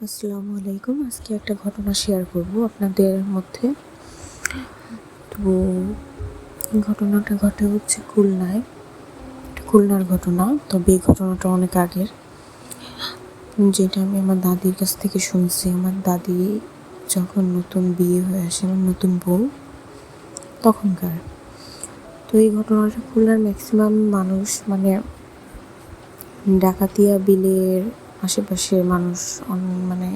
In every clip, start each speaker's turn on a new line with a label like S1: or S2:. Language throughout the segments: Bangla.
S1: আসসালামু আলাইকুম। আজকে একটা ঘটনা শেয়ার করব আপনাদের মধ্যে। তো এই ঘটনাটা ঘটে হচ্ছে খুলনায়। খুলনার ঘটনা, তবে এই ঘটনাটা অনেক আগের, যেটা আমি আমার দাদির কাছ থেকে শুনছি। আমার দাদি যখন নতুন বিয়ে হয়ে আসে, আমার নতুন বউ, তখনকার। তো এই ঘটনাটা খুলনার ম্যাক্সিমাম মানুষ, মানে ডাকাতিয়া বিলের আশেপাশের মানুষ, মানে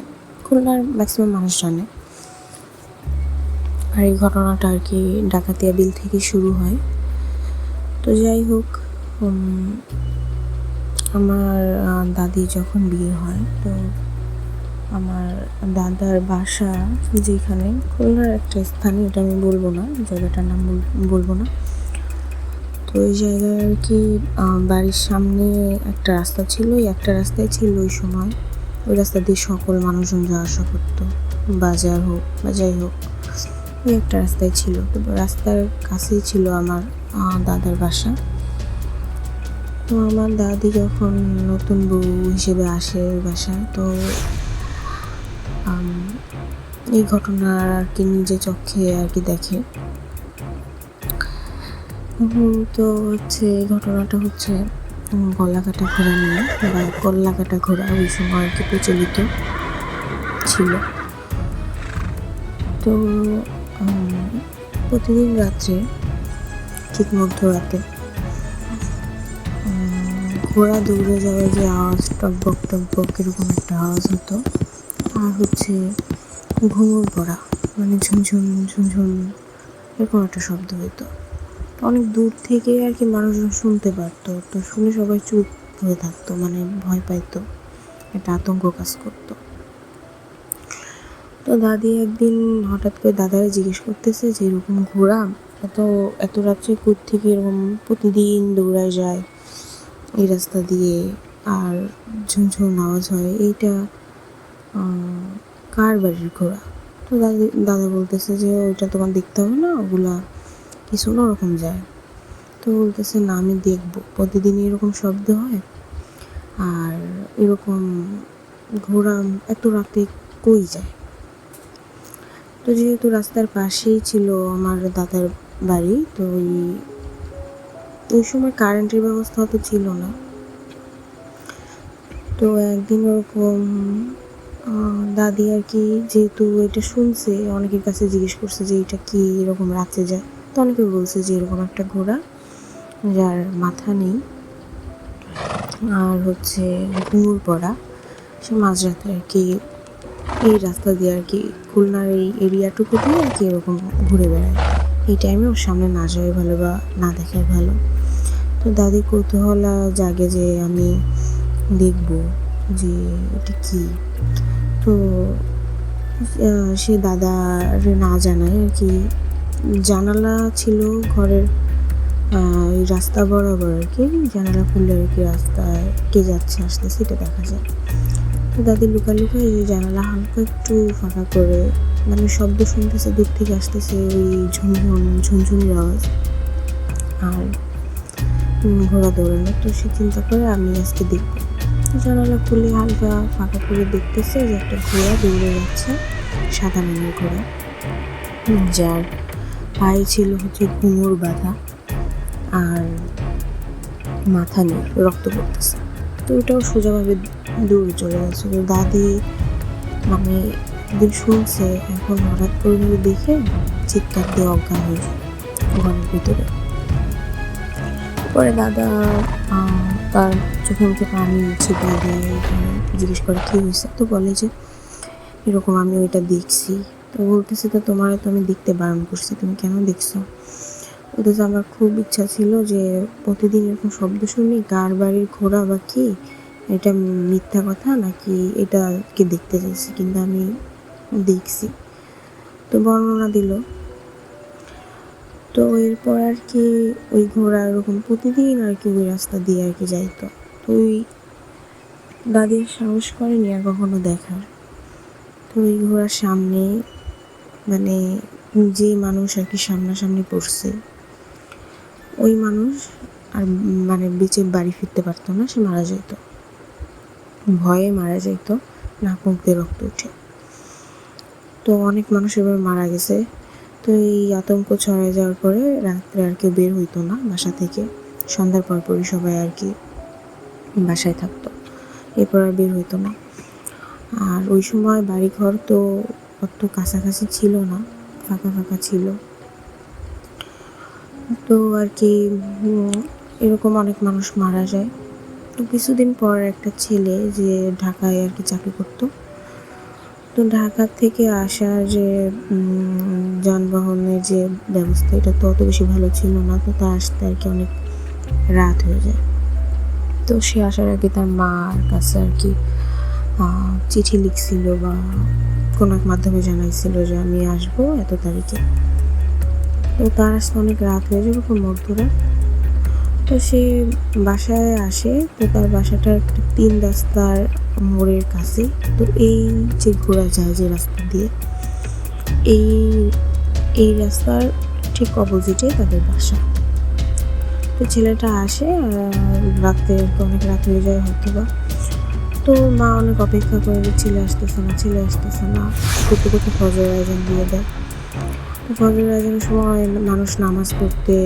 S1: খুলনার ম্যাক্সিমাম মানুষ জানে। আর এই ঘটনাটা আর কি ডাকাতিয়া বিল থেকে শুরু হয়। তো যাই হোক, আমার দাদি যখন বিয়ে হয়, তো আমার দাদার বাসা যেখানে, খুলনার একটা স্থানে, এটা আমি বলবো না, জায়গাটার নাম বলবো না। তো ওই জায়গায় আর কি বাড়ির সামনে একটা রাস্তা ছিল, ওই একটা রাস্তায় ছিল ওই সময়। ওই রাস্তা দিয়ে সকল মানুষজন যাওয়া আসা করতো, বাজার হোক বা যাই হোক, ওই একটা রাস্তায় ছিল। তো রাস্তার কাছেই ছিল আমার দাদার বাসা। তো আমার দাদি যখন নতুন বউ হিসেবে আসে ওই বাসায়, তো এই ঘটনা আর কি নিজে চোখে আর কি দেখে। তো হচ্ছে এই ঘটনাটা হচ্ছে গলাকাটা ঘোড়া নিয়ে, বা কল্লাকাটা ঘোড়া ওই সময় আর কি প্রচলিত ছিল। তো প্রতিদিন রাত্রে, ঠিক মধ্যরাতে, ঘোড়া দৌড়ে যাওয়ার যে আওয়াজ, টকবক টকবক এরকম একটা আওয়াজ হতো। আর হচ্ছে ঘুঙুর পড়া, মানে ঝুমঝুম ঝুমঝুম এরকম একটা শব্দ হতো। অনেক দূর থেকে আর কি মানুষজন শুনতে পারতো। তো শুনে সবাই চুপ হয়ে থাকতো, মানে ভয় পাইতো, একটা আতঙ্ক কাজ করতো। তো দাদি একদিন হঠাৎ করে দাদারে জিজ্ঞেস করতেছে যে এরকম ঘোড়া এত এত রাত্রে থেকে এরকম প্রতিদিন দৌড়ায় যায় এই রাস্তা দিয়ে, আর ঝুমঝুম আওয়াজ হয়, এইটা কার বাড়ির ঘোড়া? তো দাদা বলতেছে যে ওইটা তোমার দেখতে হবে না, ওগুলা কিছু না, ওরকম যায়। তো বলতেছে না, আমি দেখবো, প্রতিদিন এরকম শব্দ হয়, আর এরকম ঘোড়া এত রাতে কই যায়? তো যেহেতু রাস্তার পাশেই ছিল আমার দাদার বাড়ি, তো ওই সময় কারেন্টের ব্যবস্থা তো ছিল না। তো একদিন ওরকম দাদি আর কি, যেহেতু এটা শুনছে, অনেকের কাছে জিজ্ঞেস করছে যে এটা কি এরকম রাতে যায়। তো অনেকে বলছে যে এরকম একটা ঘোড়া যার মাথা নেই আর হচ্ছে ঘুঙুর পড়া, সে মাঝরাতে আর কি এই রাস্তা দিয়ে আর কি খুলনার এই এরিয়াটুকু দিয়ে আর কি এরকম ঘুরে বেড়ায়। এই টাইমে ওর সামনে না যাওয়াই ভালো বা না দেখাই ভালো। তো দাদি কৌতূহল জাগে যে আমি দেখবো যে এটা কি। তো সে দাদারে না জানায় আর কি, জানালা ছিল ঘরের এই রাস্তা বরাবর আর কি, জানালা খুললে আর কি রাস্তায় কে যাচ্ছে আসতে সেটা দেখা যায়। তো দাদি লুকায় জানালা হালকা একটু ফাঁকা করে, মানে শব্দ শুনতেছে, দূর থেকে আসতেছে ওই ঝুনঝুনির আওয়াজ আর ঘোড়া দৌড়ানো। তো সে চিন্তা করে আমি আজকে দেখবো। জানালা খুলে হালকা ফাঁকা করে দেখতেছে যে একটা ঘোড়া দৌড়ে যাচ্ছে, সাদা রঙের ঘোড়া, যার পায়ে ছিল হচ্ছে ঘুঙুর বাঁধা আর মাথা নেই, রক্ত পড়তেছে। তো ওটাও সোজাভাবে দৌড়ে চলে গেছে। তো দাদি মানে একদিন শুনছে, এখন হঠাৎ করে দেখে চিৎকার দিয়ে অজ্ঞান হয়ে যায় ঘরের ভিতরে। পরে দাদা তার চোখে মুখে পানি ছিটিয়ে দিয়ে জিজ্ঞেস করে কী হয়েছে। তো বলে যে এরকম আমি ওইটা দেখছি। তো বলতেছে তো তোমার তো আমি দেখতে বারণ করছি, তুমি কেন দেখছো? বলতেছে আমার খুব ইচ্ছা ছিল যে প্রতিদিন এরকম শব্দ শুনি, কার বাড়ির ঘোড়া বা কি, এটা মিথ্যা কথা নাকি এটা কি দেখতে চাইছি, কিন্তু আমি দেখছি। তো বর্ণনা দিল। তো এরপর আর কি ওই ঘোড়া এরকম প্রতিদিন আর কি ওই রাস্তা দিয়ে আর কি যাইতো। তো ওই দাদির সাহস করেনি আর কখনো দেখার। তো ওই ঘোড়ার সামনে, মানে যে মানুষ আর কি সামনাসামনি পড়ছে, ওই মানুষ আর মানে বেঁচে বাড়ি ফিরতে পারতো না, সে মারা যেত, ভয়ে মারা যেত। নাক মুখ দিয়ে রক্ত উঠে। তো অনেক মানুষ এভাবে মারা গেছে। তো এই আতঙ্ক ছড়ায় যাওয়ার পরে রাত্রে আর কেউ বের হইতো না বাসা থেকে, সন্ধ্যার পরপরই সবাই আর কি বাসায় থাকতো, এরপর আর বের হইতো না। আর ওই সময় বাড়িঘর তো অত কাছাকাছি ছিল না, ফাঁকা ফাঁকা ছিল। তো আর কি এরকম অনেক মানুষ মারা যায়। তো কিছুদিন পর একটা ছেলে যে ঢাকায় আর কি চাকরি করতো, তো ঢাকা থেকে আসার যে যানবাহনের যে ব্যবস্থা, এটা তো অত বেশি ভালো ছিল না। তো তার আসতে আর কি অনেক রাত হয়ে যায়। তো সে আসার আগে তার মার কাছে আর কি চিঠি লিখছিল বা কোনো এক মাধ্যমে জানাইছিল যে আমি আসবো এত তারিখে। তো তার আসতে অনেক রাত হয়ে যায়, ওরকম মধ্যরাত। তো সে বাসায় আসে, তো তার বাসাটা একটা 3 রাস্তার মোড়ের কাছে। তো এই যে ঘোরা যায় যে রাস্তা দিয়ে, এই এই রাস্তার ঠিক অপোজিটে তাদের বাসা। তো ছেলেটা আসে, রাতে অনেক রাত হয়ে যায় হয়তো বা। তো মা অনেক অপেক্ষা করে যে ছেলে আসতেছে না করতে করতে ফজর আয়োজন দিয়ে দেয়। তো ফজর আয়োজনের সময় মানুষ নামাজ পড়তে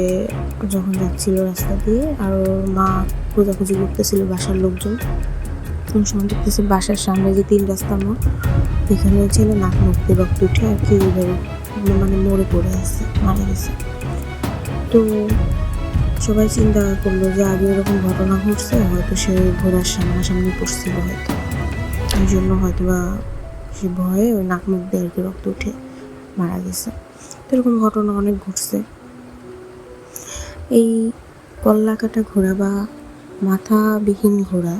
S1: যখন যাচ্ছিল রাস্তা দিয়ে, আর মা খোঁজাখুঁজি করতেছিল বাসার লোকজন, কোন সময় দেখতেছে বাসার সামনে যে 3 রাস্তার মোড়, এখানে ছেলে নাক মুখ দিয়ে রক্ত উঠে আর কি মানে মরে পড়ে আছে, মারা গেছে। তো সবাই চিন্তা করলো যে আগে এরকম ঘটনা ঘটছে, হয়তো সে ঘোড়ার সামনাসামনি পড়ছিল, হয়তো এই জন্য হয়তো বা সে ভয়ে ওই নাক মুখ দিয়ে আর কি রক্ত উঠে মারা গেছে। তো এরকম ঘটনা অনেক ঘটছে। এই কল্লা কাটা ঘোড়া বা মাথাবিহীন ঘোড়া,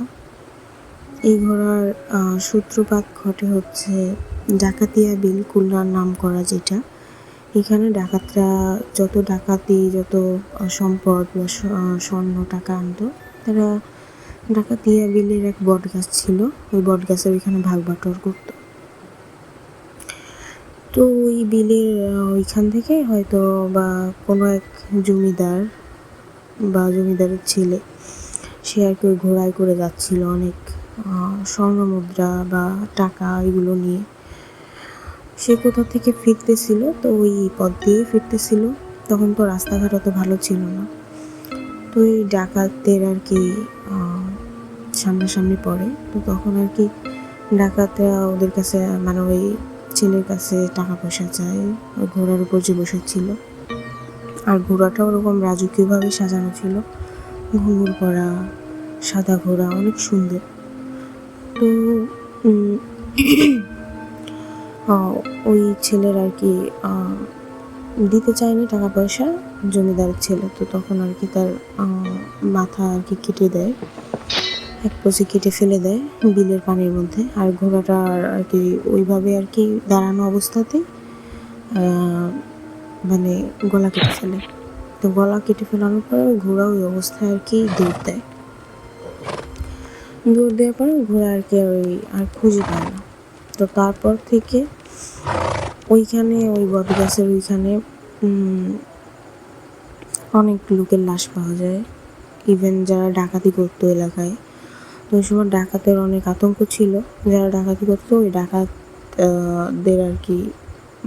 S1: এই ঘোড়ার সূত্রপাত ঘটে হচ্ছে ডাকাতিয়া বিল, খুলনার নাম করা যেটা। এখানে ডাকাতরা যত ডাকাতি, যত সম্পদ বা স্বর্ণ টাকা আনতো, তারা ডাকাতিয়া বিলের এক বট গাছ ছিল, ওই বট গাছের ওইখানে ভাগ বাটোয়ার করতো। তো ওই বিলের ওইখান থেকে হয়তো বা কোনো এক জমিদার বা জমিদারের ছেলে, সে আর কি ওই ঘোড়ায় করে যাচ্ছিল অনেক স্বর্ণ মুদ্রা বা টাকা এগুলো নিয়ে। সে কোথা থেকে ফিরতেছিল, তো ওই পথ দিয়ে ফিরতেছিল। তখন তো রাস্তাঘাট অত ভালো ছিল না। তো ওই ডাকাতদের আর কি সামনাসামনি পড়ে। তো তখন আর কি ডাকাতরা ওদের কাছে, মানে ওই ছেলের কাছে টাকা পয়সা চায়, ওই ঘোড়ার উপর যে বসেছিল। আর ঘোড়াটা ওরকম রাজকীয়ভাবে সাজানো ছিল, ঘুঙুর পরা সাদা ঘোড়া, অনেক সুন্দর। তো ওই ছেলের আর কি দিতে চায়নি টাকা পয়সা, জমিদারের ছেলে। তো তখন আর কি তার মাথা আর কি কেটে দেয়, এক পচি কেটে ফেলে দেয় বিলের পানির মধ্যে। আর ঘোড়াটা আর কি ওইভাবে আর কি দাঁড়ানো অবস্থাতেই মানে গলা কেটে ফেলে। তো গলা কেটে ফেলানোর পরে ওই ঘোড়া ওই অবস্থায় আর কি দৌড় দেয়। দৌড় দেওয়ার পরে ঘোড়া আর কি ওই আর খুঁজে পায় না। তো তারপর থেকে ওইখানে ওই বট গাছের ওইখানে অনেক লোকের লাশ পাওয়া যায়, ইভেন যারা ডাকাতি করতো এলাকায়। তো ওই সময় ডাকাতের অনেক আতঙ্ক ছিল, যারা ডাকাতি করতো ওই ডাকাতদের আর কি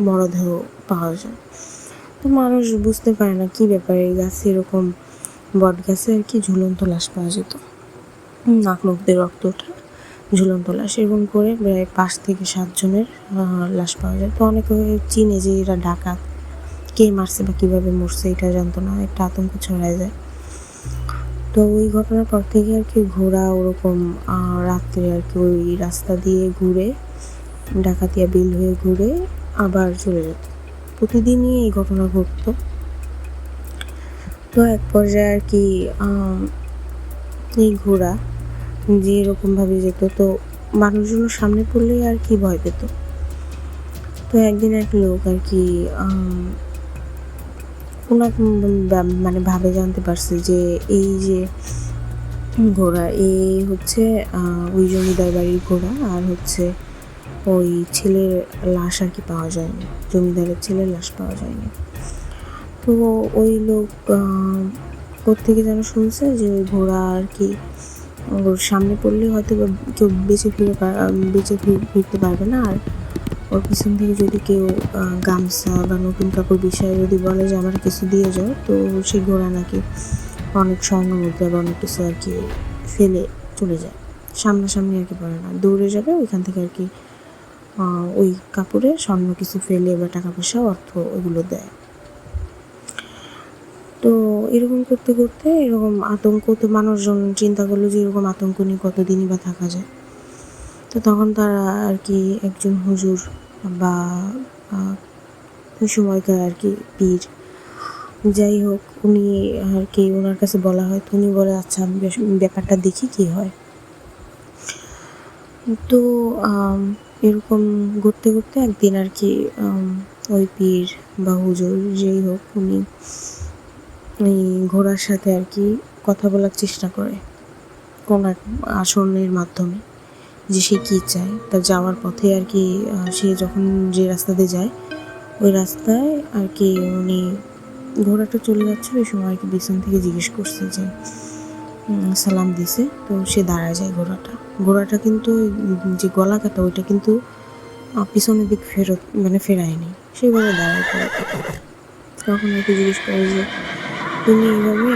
S1: মরদেহ পাওয়া যায়। তো মানুষ বুঝতে পারে না কী ব্যাপারে এই গাছে এরকম, বট গাছে আর কি ঝুলন্ত লাশ পাওয়া যেত, নাক মুখ দিয়ে রক্ত ওঠা ঝুলন্ত লাশ, এরকম করে প্রায় 5 থেকে 7 জনের লাশ পাওয়া যায়। তো অনেকে চিনে যে এরা ডাকাত, কে মারছে বা কীভাবে মরছে এটা জানতো না, একটা আতঙ্ক ছড়ায় যায়। তো ওই ঘটনার পর থেকে আর কি ঘোড়া ওরকম রাত্রে আর কি ওই রাস্তা দিয়ে ঘুরে, ডাকাতিয়া বিল হয়ে ঘুরে আবার চলে যেত। প্রতিদিনই এই ঘটনা ঘটতো। তো এক পর্যায়ে আর কি এই ঘোড়া যে এরকমভাবে যেত, তো মানুষজন সামনে পড়লেই আর কি ভয় পেত। তো একদিন এক লোক আর কি ওনার মানে ভাবে জানতে পারছে যে এই যে ঘোড়া, এই হচ্ছে ওই জমিদার বাড়ির ঘোড়া, আর হচ্ছে ওই ছেলের লাশ আর কি পাওয়া যায়নি, জমিদারের ছেলের লাশ পাওয়া যায়নি। তো ওই লোক কোত্থেকে যেন শুনছে যে ওই ঘোড়া আর কি ওর সামনে পড়লে হয়তো বা কেউ ফিরতে পারবে না। আর ওর পিছন থেকে যদি কেউ গামছা বা নতুন কাপড় বিষয়ে যদি বলে যে আমার কিছু দিয়ে যাও, তো সেই ঘোড়া নাকি অনেক স্বর্ণ মুদ্রা বা অনেক কিছু আর কি ফেলে চলে যায়। সামনাসামনি আর কি পড়ে না, দৌড়ে যাবে ওইখান থেকে আর কি ওই কাপড়ে স্বর্ণ কিছু ফেলে বা টাকা পয়সা অর্থ ওগুলো দেয়। তো এরকম করতে করতে এরকম আতঙ্ক, তো মানুষজন চিন্তা করলো যে এরকম আতঙ্ক নিয়ে কতদিনই বা থাকা যায়। তো তখন তারা আর কি একজন হুজুর বা ওই সময়কার আর কি পীর, যাই হোক, উনি আর কি ওনার কাছে বলা হয়। তো উনি বলে আচ্ছা আমি ব্যাপারটা দেখি কী হয়। তো এরকম ঘুরতে ঘুরতে একদিন আর কি ওই পীর বা হুজুর যেই হোক, উনি ওই ঘোড়ার সাথে আর কি কথা বলার চেষ্টা করে কোন এক আসনের মাধ্যমে, যে সে কী চায়। তার যাওয়ার পথে আর কি সে যখন যে রাস্তাতে যায় ওই রাস্তায় আর কি উনি ঘোড়াটা চলে যাচ্ছে, ওই সময় আর কি পিছন থেকে জিজ্ঞেস করছে যে সালাম দিছে। তো সে দাঁড়ায় যায়। ঘোড়াটা কিন্তু যে গলা কাটা ওইটা কিন্তু পিছনের দিক ফেরায়নি, সেভাবে দাঁড়ায় পড়ে। তখন আর কি জিজ্ঞেস করে যে তুমি এইভাবে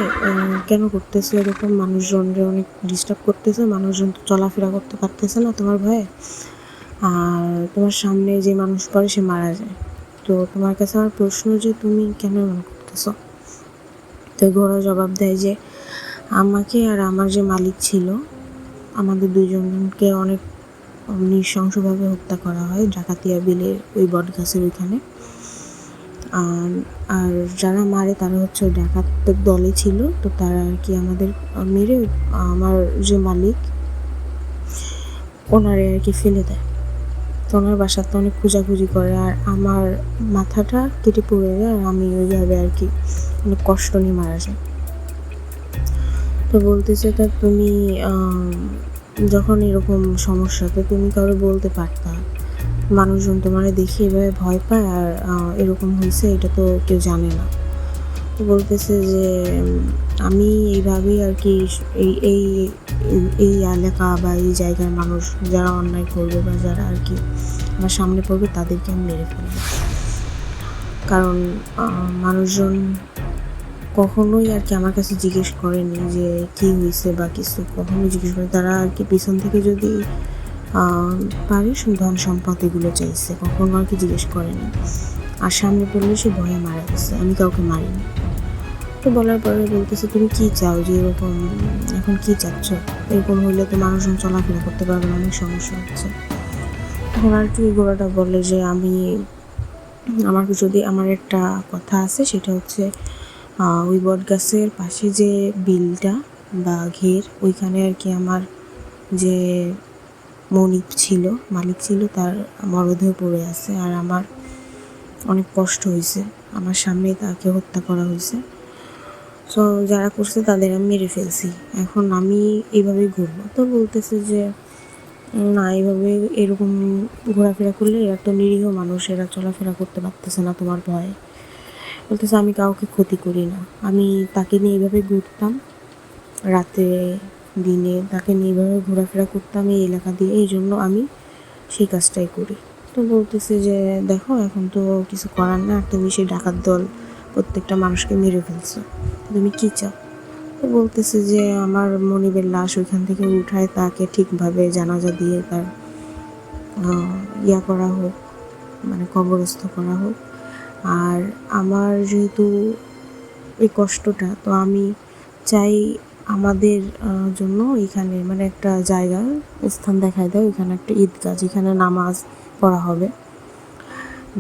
S1: কেন করতেছো এরকম, মানুষজনরে অনেক ডিস্টার্ব করতেছো, মানুষজন তো চলাফেরা করতে পারতেছে না তোমার ভয়ে, আর তোমার সামনে যে মানুষ পড়ে সে মারা যায়। তো তোমার কাছে আমার প্রশ্ন যে তুমি কেন এমন করতেছো? তো ঘোড়া জবাব দেয় যে আমাকে আর আমার যে মালিক ছিল, আমাদের দুজনকে অনেক নৃশংসভাবে হত্যা করা হয় ডাকাতিয়া বিলের ওই বট গাছের ওইখানে। আর যারা মারে তারা হচ্ছে ওই ডাকাতের দলে ছিল। তো তারা আর কি আমাদের মেরে আমার যে মালিক ওনারে আর কি ফেলে দেয়। তো ওনার বাসাতে অনেক খোঁজাখুঁজি করে, আর আমার মাথাটা কেটে পড়ে যায়, আর আমি ওইভাবে আর কি অনেক কষ্ট নিয়ে মারা যায়। তো বলতেছে তা তুমি যখন এরকম সমস্যা, তো তুমি কারো বলতে পারতা, মানুষজন তোমার দেখে এভাবে ভয় পায়, আর এরকম হয়েছে এটা তো কেউ জানে না। তো বলতেছে যে আমি এইভাবেই আর কি এই এই এই এলাকা বা এই জায়গার মানুষ যারা অন্যায় করবে বা যারা আর কি আমার সামনে পড়বে তাদেরকে আমি মেরে ফেলবো। কারণ মানুষজন কখনোই আর কি আমার কাছে জিজ্ঞেস করেনি যে কী হয়েছে বা কিছু, কখনোই জিজ্ঞেস করে। তারা আর কি পিছন থেকে যদি পারে ধন সম্পদ এগুলো চাইছে, কখনো আর কি জিজ্ঞেস করেনি। আর সামনে পড়লে সে ভয়ে মারা গেছে, আমি কাউকে মারিনি। তো বলার পরে বলতেছে তুমি কী চাও, যে এরকম এখন কী চাচ্ছ? এরকম হইলে তো মানুষজন চলাফেরা করতে পারবে না, অনেক সমস্যা হচ্ছে। তখন আর কি ঘোড়াটা বলে যে আমার একটা কথা আছে, সেটা হচ্ছে ওই বট গাছের পাশে যে বিলটা বা ঘের, ওইখানে আর কি আমার যে মালিক ছিল তার মরদেহ পড়ে আছে, আর আমার অনেক কষ্ট হয়েছে, আমার সামনেই তাকে হত্যা করা হয়েছে। সো যারা করছে তাদের আমি মেরে ফেলছি, এখন আমি এইভাবেই ঘুরবো। তো বলতেছে যে না, এইভাবে এরকম ঘোরাফেরা করলে এরা তো নিরীহ মানুষ, এরা চলাফেরা করতে পারতেছে না তোমার ভয়ে। বলতেছে আমি কাউকে ক্ষতি করি না, আমি তাকে নিয়ে এইভাবে ঘুরতাম, রাতে দিনে তাকে নিয়ে এইভাবে ঘোরাফেরা করতাম এই এলাকা দিয়ে, এই জন্য আমি সেই কাজটাই করি। তো বলতেছে যে দেখো এখন তো কিছু করার না, তুমি সেই ডাকাত দল প্রত্যেকটা মানুষকে মেরে ফেলছো, তুমি কী চাও? তো বলতেছে যে আমার মনিবের লাশ ওইখান থেকে উঠায় তাকে ঠিকভাবে জানাজা দিয়ে তার করা হোক, মানে কবরস্থ করা হোক। আর আমার যেহেতু এই কষ্টটা, তো আমি চাই আমাদের জন্য এখানে মানে একটা জায়গা স্থান দেখায় দেয়, ওইখানে একটা ঈদগাহ যেখানে নামাজ পড়া হবে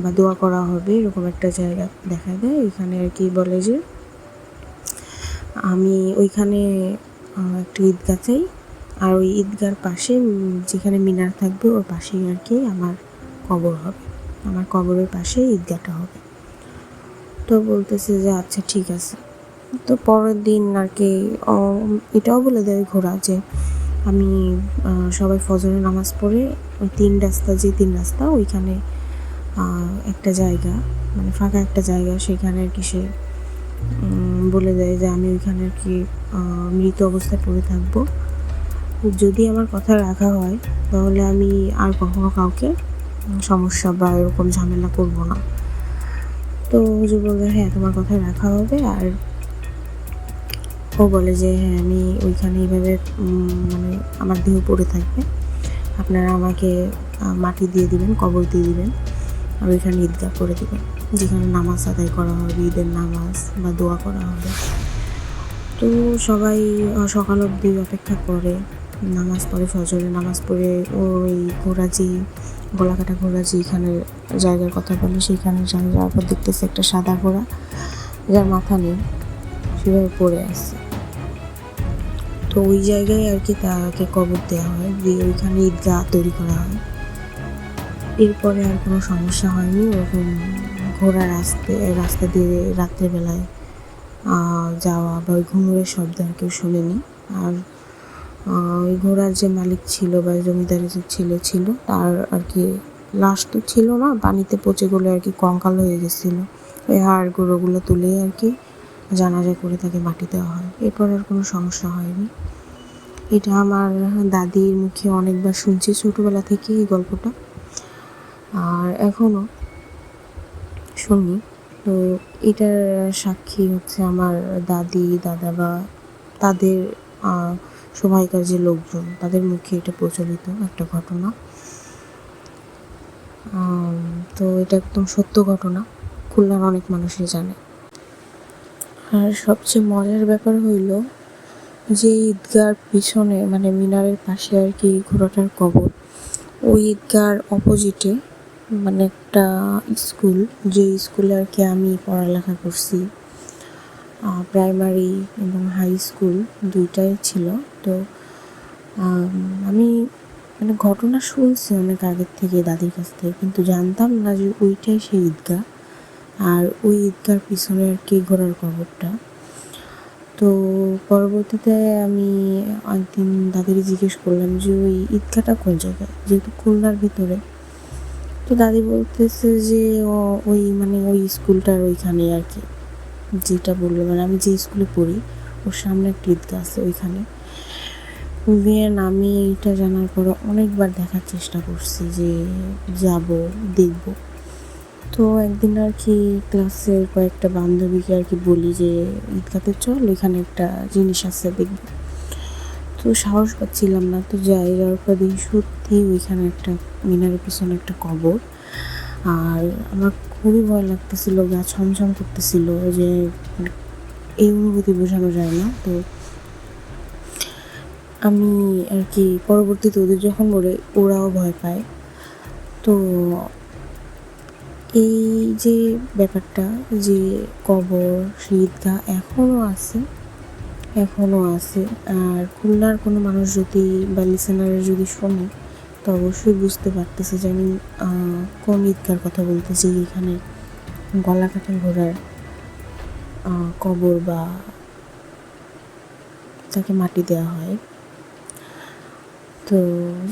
S1: বা দোয়া করা হবে, এরকম একটা জায়গা দেখায় দেয়। ওইখানে আর কি বলে যে আমি ওইখানে একটা ঈদগাহ চাই, আর ওই ঈদগাহর পাশে যেখানে মিনার থাকবে ওর পাশেই আর কি আমার কবর হবে, আমার কবরের পাশে ঈদগাহটা হবে। তো বলতেছে যে আচ্ছা ঠিক আছে। তো পরের দিন আর কি এটাও বলে দেয় ঘোড়া যে আমি সবাই ফজরের নামাজ পড়ে ওই তিন রাস্তা ওইখানে একটা জায়গা, মানে ফাঁকা একটা জায়গা, সেখানে আর কি সে বলে দেয় যে আমি ওইখানে আর কি মৃত অবস্থায় পড়ে থাকবো, যদি আমার কথা রাখা হয় তাহলে আমি আর কখনো কাউকে সমস্যা বা এরকম ঝামেলা করব না। তো হুজুর বলবে হ্যাঁ তোমার কথা রাখা হবে। আর ও বলে যে হ্যাঁ আমি ওইখানে এইভাবে মানে আমার দেহ পড়ে থাকবে, আপনারা আমাকে মাটি দিয়ে দিবেন, কবর দিয়ে দিবেন, আর ওইখানে ঈদগাহ করে দিবেন, যেখানে নামাজ আদায় করা হবে, ঈদের নামাজ বা দোয়া করা হবে। তো সবাই সকাল অবধি অপেক্ষা করে, নামাজ পড়ে, ফজরের নামাজ পড়ে ওই ঘোরাজি গলাকাটা ঘোরাজি এখানে জায়গার কথা বলে সেইখানে যাওয়ার পর দেখতেছে একটা সাদা ঘোড়া যার মাথা নেই সেভাবে পড়ে আছে। তো ওই জায়গায় আর কি তাকে কবর দেওয়া হয়, দিয়ে ওইখানে ঈদগাহ তৈরি করা হয়। এরপরে আর কোনো সমস্যা হয়নি। ওরকম ঘোড়া রাস্তা দিয়ে রাত্রেবেলায় যাওয়া বা ওই ঘুঙুরের শব্দ আর কেউ শোনেনি। আর ওই ঘোড়ার যে মালিক ছিল বা জমিদারের যে ছেলে ছিল তার আর কি লাশ তো ছিল না, পানিতে পচে গেলে আর কি কঙ্কাল হয়ে গেছিলো। ওই হাড় গুঁড়োগুলো তুলে আর কি জানাজা করে তাকে মাটি দেওয়া হয়। এরপর আর কোনো সমস্যা হয়নি। এটা আমার দাদির মুখে অনেকবার শুনছি ছোটোবেলা থেকে এই গল্পটা, আর এখনও শুনি। তো এটার সাক্ষী হচ্ছে আমার দাদি, দাদা বা তাদের সময়কার যে লোকজন, তাদের মুখে এটা প্রচলিত একটা ঘটনা। তো এটা একদম সত্য ঘটনা, খুলনার অনেক মানুষই জানে। আর সবচেয়ে মজার ব্যাপার হইল যে ঈদগাহর পিছনে মানে মিনারের পাশে আর কি ঘোড়াটার কবর, ওই ঈদগাহর অপোজিটে মানে একটা স্কুল, যে স্কুলে আর কি আমি পড়ালেখা করছি, প্রাইমারি এবং হাই স্কুল দুইটাই ছিল। তো আমি মানে ঘটনা শুনছি অনেক আগের থেকে দাদির কাছ থেকে, কিন্তু জানতাম না যে ওইটাই সেই ঈদগাহ আর ওই ঈদগাহর পিছনে আর কি ঘোড়ার কবরটা। তো পরবর্তীতে আমি একদিন দাদিকে জিজ্ঞেস করলাম যে ওই ঈদগাহটা কোন জায়গায়, যেহেতু খুলনার ভিতরে। তো দাদি বলতেছে যে ওই মানে ওই স্কুলটার ওইখানে আর কি, যেটা বললো মানে আমি যে স্কুলে পড়ি ওর সামনে একটা ঈদগাহ আছে ওইখানে। দেন আমি এইটা জানার পরে অনেকবার দেখার চেষ্টা করছি যে যাব দেখব। তো একদিন আর কি ক্লাসের কয়েকটা বান্ধবীকে আর কি বলি যে ঈদগাহতে চল, ওইখানে একটা জিনিস আছে দেখব। তো সাহস পাচ্ছিলাম না, তো যাওয়ার পর দেখি সত্যি ওইখানে একটা মিনারের পিছনে একটা কবর। আর আমার খুবই ভয় লাগতেছিল, গা ছমছম করতেছিল, যে এই অনুভূতি বোঝানো যায় না। তো আমি আর কি পরবর্তীতে ওদের যখন বলে ওরাও ভয় পায়। তো এই যে ব্যাপারটা যে কবর ঈদগাহ এখনও আছে। আর খুলনার কোনো মানুষ যদি বা লিসেনারের যদি শোনে তো অবশ্যই বুঝতে পারতেছে যে আমি কোন ঈদগাহর কথা বলতেছি, এখানে গলাকাটা ঘোড়ার কবর বা তাকে মাটি দেওয়া হয়। তো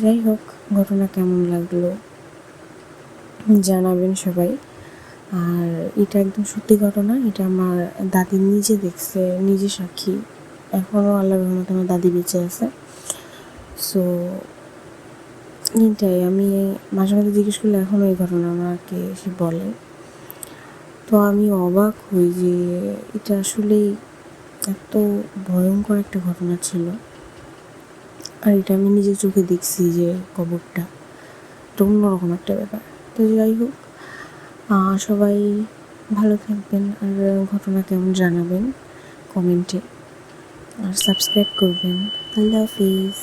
S1: যাই হোক, ঘটনা কেমন লাগলো জানাবেন সবাই। আর এটা একদম সত্যি ঘটনা, এটা আমার দাদি নিজে দেখছে, নিজে সাক্ষী। এখনও আল্লাহর রহমতে আমার দাদি বেঁচে আছে। সো এইটাই, আমি মাঝে মাঝে জিজ্ঞেস করলে এখনও এই ঘটনা আমাকে সে বলে। তো আমি অবাক হই যে এটা আসলেই এত ভয়ঙ্কর একটা ঘটনা ছিল। আর এটা আমি নিজের চোখে দেখছি যে কবরটা, এটা অন্যরকম একটা ব্যাপার। তো যাই হোক, সবাই ভালো থাকবেন, আর ঘটনা কেমন জানাবেন কমেন্টে, আর সাবস্ক্রাইব করবেন। আল্লাহ হাফিজ।